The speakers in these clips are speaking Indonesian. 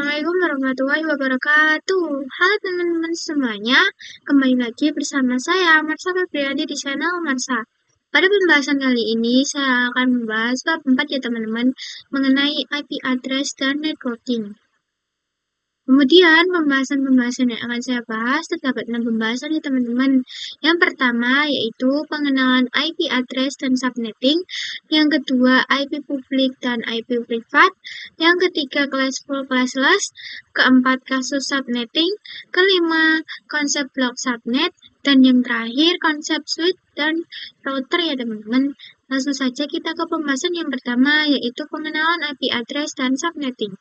Assalamualaikum warahmatullahi wabarakatuh. Halo teman-teman semuanya, kembali lagi bersama saya Marsa Febriani di channel Marsa. Pada pembahasan kali ini saya akan membahas bab 4 ya teman-teman, mengenai IP address dan networking. Kemudian pembahasan-pembahasan yang akan saya bahas terdapat 6 pembahasan ya teman-teman. Yang pertama yaitu pengenalan IP address dan subnetting. Yang kedua IP publik dan IP privat. Yang ketiga class full classless. Keempat kasus subnetting. Kelima konsep block subnet. Dan yang terakhir konsep switch dan router ya teman-teman. Langsung saja kita ke pembahasan yang pertama yaitu pengenalan IP address dan subnetting.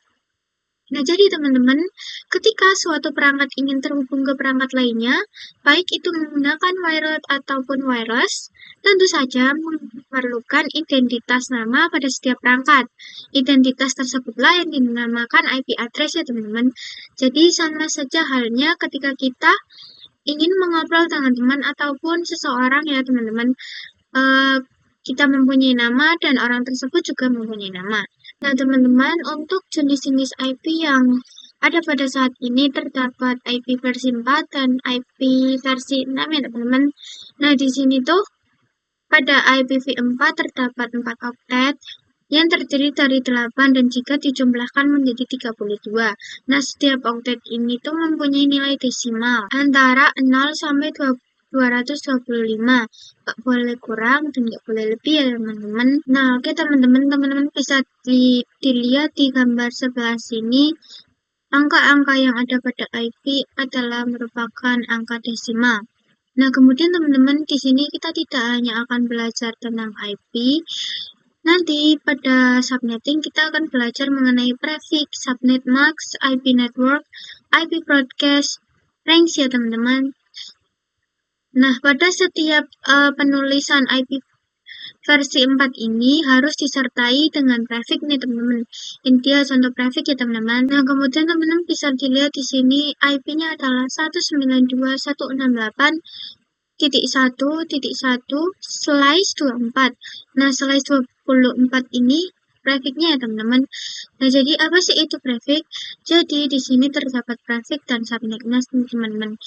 Nah, jadi teman-teman, ketika suatu perangkat ingin terhubung ke perangkat lainnya, baik itu menggunakan wired ataupun wireless, tentu saja memerlukan identitas nama pada setiap perangkat. Identitas tersebutlah yang dinamakan IP address ya teman-teman. Jadi sama saja halnya ketika kita ingin mengobrol dengan teman ataupun seseorang ya teman-teman. Kita mempunyai nama dan orang tersebut juga mempunyai nama. Nah, teman-teman, untuk jenis-jenis IP yang ada pada saat ini terdapat IP versi 4 dan IP versi 6 ya, teman-teman. Nah, di sini tuh pada IPv4 terdapat 4 oktet yang terdiri dari 8 dan jika dijumlahkan menjadi 32. Nah, setiap oktet ini tuh mempunyai nilai desimal antara 0 sampai 225. Nggak boleh kurang dan nggak boleh lebih ya teman-teman. Nah, oke teman-teman bisa dilihat di gambar sebelah sini. Angka-angka yang ada pada IP adalah merupakan angka desimal. Nah, kemudian teman-teman di sini kita tidak hanya akan belajar tentang IP. Nanti pada subnetting kita akan belajar mengenai prefix, subnet max, IP network, IP broadcast, range ya teman-teman. Nah, pada setiap penulisan IP versi 4 ini harus disertai dengan prefix nih teman-teman. Ini dia contoh prefix ya teman-teman. Nah, kemudian teman-teman bisa dilihat di sini IP-nya adalah 192.168.1.1/24. Nah, slice 24 ini prefix-nya ya teman-teman. Nah, jadi apa sih itu prefix? Jadi di sini terdapat prefix dan subnet mask teman-teman.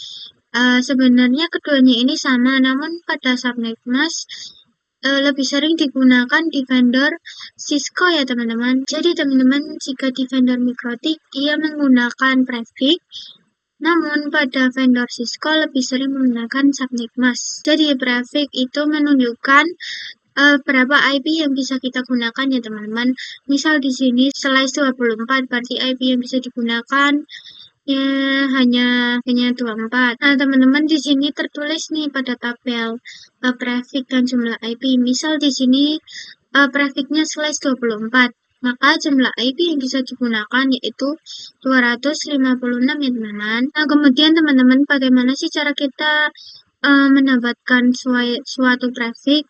Sebenarnya keduanya ini sama, namun pada subnet mask lebih sering digunakan di vendor Cisco ya teman-teman. Jadi teman-teman jika di vendor MikroTik dia menggunakan prefix, namun pada vendor Cisco lebih sering menggunakan subnet mask. Jadi prefix itu menunjukkan berapa IP yang bisa kita gunakan ya teman-teman. Misal di sini slice 24 berarti IP yang bisa digunakan ya hanya 24. Nah, teman-teman di sini tertulis nih pada tabel prefix dan jumlah IP. Misal di sini prefixnya slice 24. Maka jumlah IP yang bisa digunakan yaitu 256 ya teman-teman. Nah, kemudian teman-teman bagaimana sih cara kita mendapatkan suatu prefix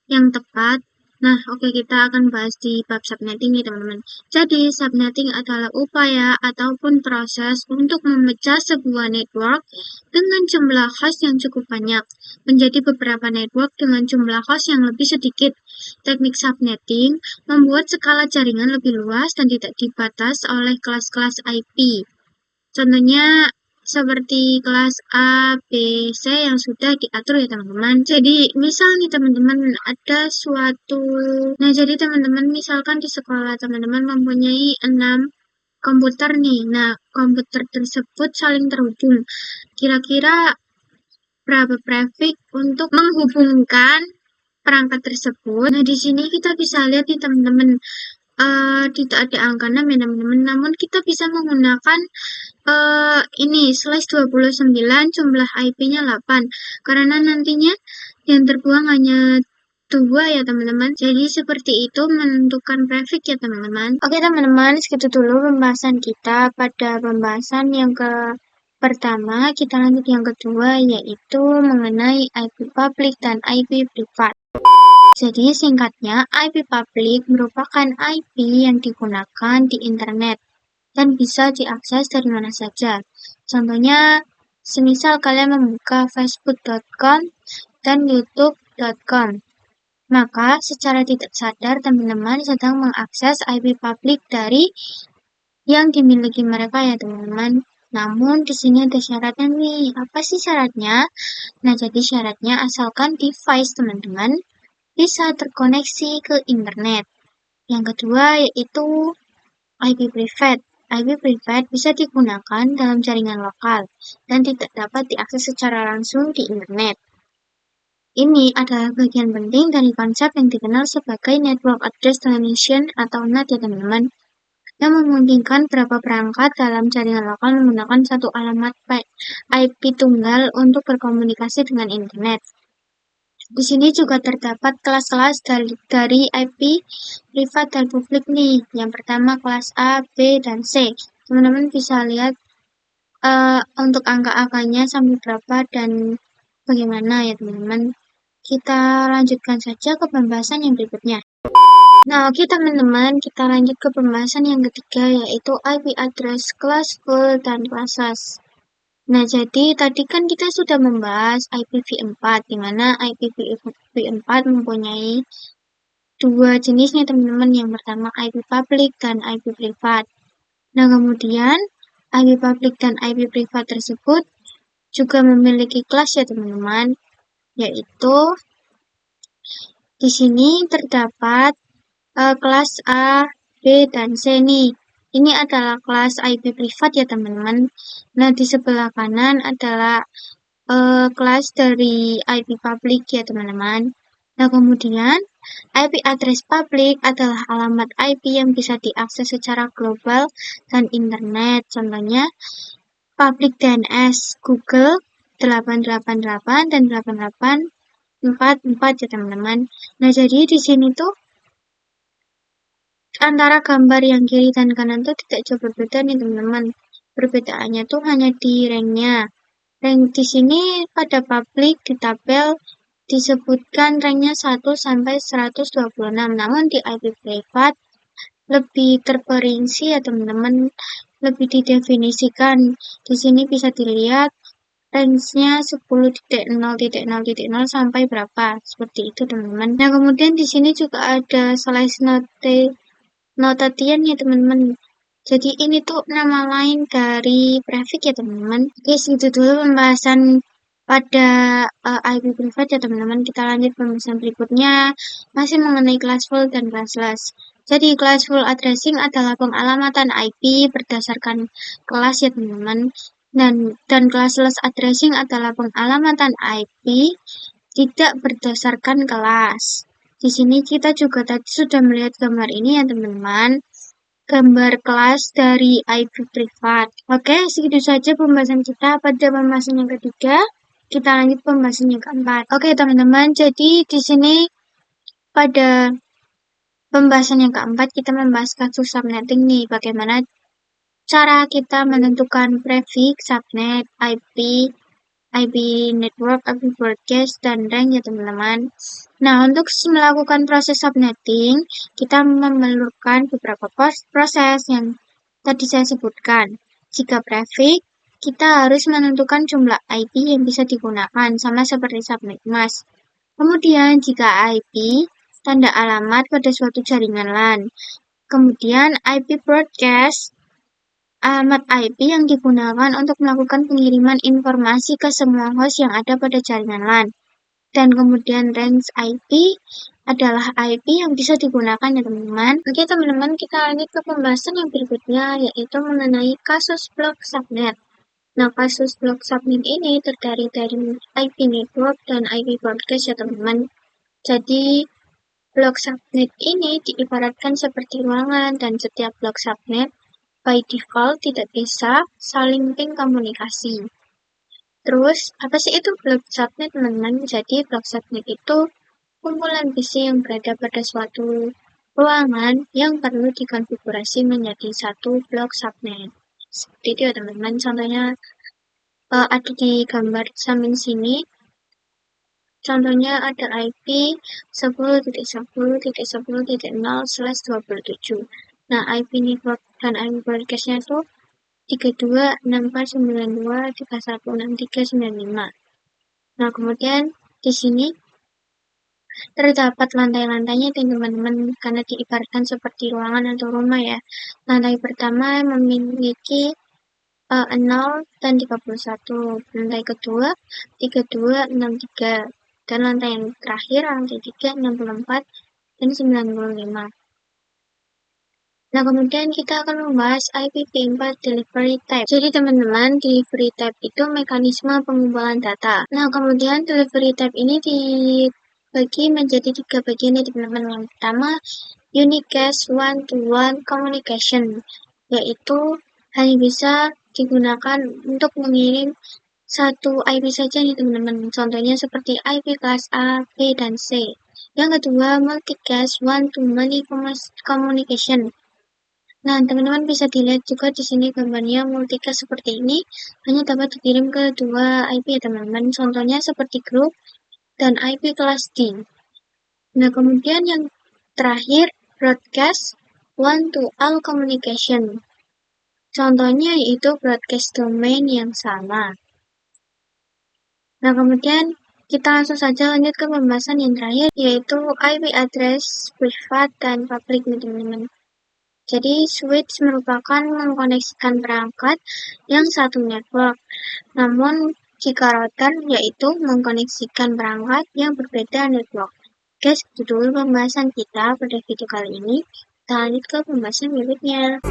yang tepat? Nah, oke, kita akan bahas di bab subnetting nih teman-teman. Jadi, subnetting adalah upaya ataupun proses untuk memecah sebuah network dengan jumlah host yang cukup banyak menjadi beberapa network dengan jumlah host yang lebih sedikit. Teknik subnetting membuat skala jaringan lebih luas dan tidak dibatas oleh kelas-kelas IP. Contohnya seperti kelas A, B, C yang sudah diatur ya teman-teman. Jadi misal nih teman-teman ada suatu, nah jadi teman-teman misalkan di sekolah teman-teman mempunyai 6 komputer nih. Nah, komputer tersebut saling terhubung. Kira-kira berapa prefix untuk menghubungkan perangkat tersebut? Nah, di sini kita bisa lihat nih teman-teman. Tidak ada angka 6 ya teman-teman, namun kita bisa menggunakan ini slice 29 jumlah IP-nya 8 karena nantinya yang terbuang hanya 2 ya teman-teman. Jadi seperti itu menentukan prefix ya teman-teman. Oke teman-teman, segitu dulu pembahasan kita pada pembahasan yang pertama. Kita lanjut yang kedua yaitu mengenai IP public dan IP privat. Jadi singkatnya, IP public merupakan IP yang digunakan di internet dan bisa diakses dari mana saja. Contohnya, semisal kalian membuka facebook.com dan youtube.com, maka secara tidak sadar teman-teman sedang mengakses IP public dari yang dimiliki mereka ya teman-teman. Namun di sini ada syaratnya nih. Apa sih syaratnya? Nah, jadi syaratnya asalkan device teman-teman bisa terkoneksi ke internet. Yang kedua yaitu IP private. IP private bisa digunakan dalam jaringan lokal dan tidak dapat diakses secara langsung di internet. Ini adalah bagian penting dari konsep yang dikenal sebagai Network Address Transmission atau NAT ya teman-teman, yang memungkinkan beberapa perangkat dalam jaringan lokal menggunakan satu alamat IP tunggal untuk berkomunikasi dengan internet. Di sini juga terdapat kelas-kelas dari IP privat dan publik nih. Yang pertama kelas A, B, dan C. Teman-teman bisa lihat untuk angka-angkanya sampai berapa dan bagaimana ya teman-teman. Kita lanjutkan saja ke pembahasan yang berikutnya. Nah, oke teman-teman, kita lanjut ke pembahasan yang ketiga yaitu IP address kelas full dan classes. Nah, jadi tadi kan kita sudah membahas IPv4, di mana IPv4 mempunyai dua jenisnya teman-teman. Yang pertama IP public dan IP privat. Nah, kemudian IP public dan IP privat tersebut juga memiliki kelas ya teman-teman, yaitu di sini terdapat kelas A, B, dan C nih. Ini adalah kelas IP privat ya teman-teman. Nah, di sebelah kanan adalah kelas dari IP public ya teman-teman. Nah, kemudian IP address public adalah alamat IP yang bisa diakses secara global dan internet. Contohnya public DNS Google 888 dan 8844 ya teman-teman. Nah, jadi di sini tuh antara gambar yang kiri dan kanan tuh tidak jauh berbeda nih teman-teman. Perbedaannya tuh hanya di ranknya. Rank di sini pada publik di tabel disebutkan ranknya 1 sampai 126. Namun di IP privat lebih terperinci ya teman-teman, lebih didefinisikan. Di sini bisa dilihat range-nya 10.0.0.0 sampai berapa. Seperti itu teman-teman. Nah, kemudian di sini juga ada slash notation ya teman-teman. Jadi ini tuh nama lain dari prefix ya teman-teman. Oke, segitu dulu pembahasan pada IP privat ya teman-teman. Kita lanjut pembahasan berikutnya, masih mengenai classful dan classless. Jadi classful addressing adalah pengalamatan IP berdasarkan kelas ya teman-teman. Dan classless addressing adalah pengalamatan IP tidak berdasarkan kelas. Di sini kita juga tadi sudah melihat gambar ini ya teman-teman. Gambar kelas dari IP privat. Oke, segitu saja pembahasan kita pada pembahasan yang ketiga. Kita lanjut pembahasan yang keempat. Oke, teman-teman. Jadi di sini pada pembahasan yang keempat kita membahas kasus subnetting nih. Bagaimana cara kita menentukan prefix, subnet, IP network, IP broadcast, dan rank ya teman-teman. Nah, untuk melakukan proses subnetting, kita memerlukan beberapa proses yang tadi saya sebutkan. Jika prefix, kita harus menentukan jumlah IP yang bisa digunakan, sama seperti subnet mask. Kemudian, jika IP, tanda alamat pada suatu jaringan LAN. Kemudian, IP broadcast, alamat IP yang digunakan untuk melakukan pengiriman informasi ke semua host yang ada pada jaringan LAN. Dan kemudian range IP adalah IP yang bisa digunakan ya teman-teman. Oke teman-teman, kita lanjut ke pembahasan yang berikutnya, yaitu mengenai kasus block subnet. Nah, kasus block subnet ini terdiri dari IP network dan IP broadcast ya teman-teman. Jadi block subnet ini diibaratkan seperti ruangan, dan setiap block subnet by default tidak bisa saling ping komunikasi. Terus, apa sih itu block subnet teman-teman? Jadi, block subnet itu kumpulan PC yang berada pada suatu ruangan yang perlu dikonfigurasi menjadi satu blok subnet. Seperti itu ya teman-teman. Contohnya ada di gambar samping sini. Contohnya ada IP 10.10.10.0/27. Nah, IP network dan IP broadcast-nya itu 326492 316395. 95. 9163 95. Nah, kemudian di sini terdapat lantai-lantainya teman-teman, karena diibaratkan seperti ruangan atau rumah ya. Lantai pertama memiliki 0 dan 31, lantai kedua 32, 63, dan lantai yang terakhir lantai 3, 64, dan 95. Nah, kemudian kita akan membahas IPv4 delivery type. Jadi teman-teman, delivery type itu mekanisme pengumpulan data. Nah, kemudian delivery type ini dibagi menjadi 3 bagian ya teman-teman. Yang pertama, unicast one-to-one communication, yaitu hanya bisa digunakan untuk mengirim satu IP saja nih teman-teman. Contohnya seperti IP kelas A, B, dan C. Yang kedua, multicast one-to-many communication. Nah, teman-teman bisa dilihat juga di sini gambarnya multicast seperti ini, hanya dapat dikirim ke 2 IP ya teman-teman. Contohnya seperti group dan IP kelas D. Nah, kemudian yang terakhir, broadcast one-to-all communication. Contohnya yaitu broadcast domain yang sama. Nah, kemudian kita langsung saja lanjut ke pembahasan yang terakhir, yaitu IP address privat dan public nih teman-teman. Jadi, switch merupakan mengkoneksikan perangkat yang satu network. Namun, jika router yaitu mengkoneksikan perangkat yang berbeda network. Guys, itu dulu pembahasan kita pada video kali ini. Kita lanjut ke pembahasan berikutnya.